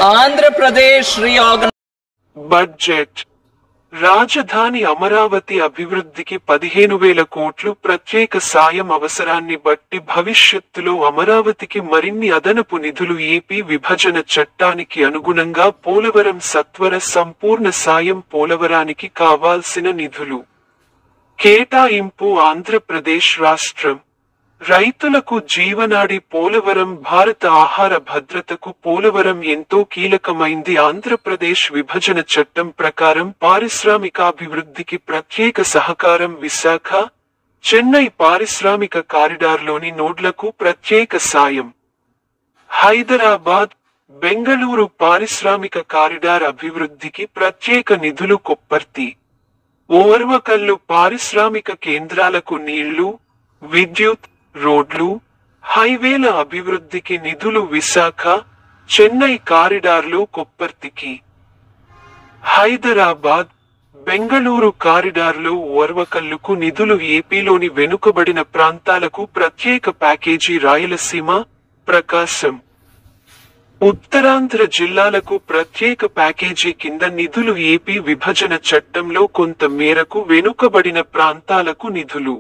Andhra Pradesh budget రాజధాని అమరావతి అభివృద్ధికి 15,000 కోట్లు ప్రత్యేక సాయం అవసరాన్ని బట్టి భవిష్యత్తులో అమరావతికి మరిన్ని అదనపు నిధులు ఏపీ విభజన చట్టానికి అనుగుణంగా పోలవరం సత్వర సంపూర్ణ సాయం పోలవరానికి కావాల్సిన నిధులు కేటాయింపు ఆంధ్రప్రదేశ్ రాష్ట్రం రైతులకు జీవనాడి పోలవరం భారత ఆహార భద్రతకు పోలవరం ఎంతో కీలకమైంది ఆంధ్రప్రదేశ్ విభజన చట్టం ప్రకారం పారిశ్రామికాభివృద్ధికి ప్రత్యేక సహకారం విశాఖ చెన్నై పారిశ్రామిక కారిడార్లోని నోడ్లకు ప్రత్యేక సాయం హైదరాబాద్ బెంగళూరు పారిశ్రామిక కారిడార్ అభివృద్ధికి ప్రత్యేక నిధులు కొప్పర్తి ఓర్వకల్లు పారిశ్రామిక కేంద్రాలకు నీళ్లు విద్యుత్ రోడ్లు హైవేల అభివృద్ధికి నిధులు విశాఖ చెన్నై కారిడార్లు కొప్పర్తికి హైదరాబాద్ బెంగళూరు కారిడార్లు ఓర్వకల్లుకు నిధులు ఏపీలోని వెనుకబడిన ప్రాంతాలకు ప్రత్యేక ప్యాకేజీ రాయలసీమ ప్రకాశం ఉత్తరాంధ్ర జిల్లాలకు ప్రత్యేక ప్యాకేజీ కింద నిధులు ఏపీ విభజన చట్టంలో కొంత మేరకు వెనుకబడిన ప్రాంతాలకు నిధులు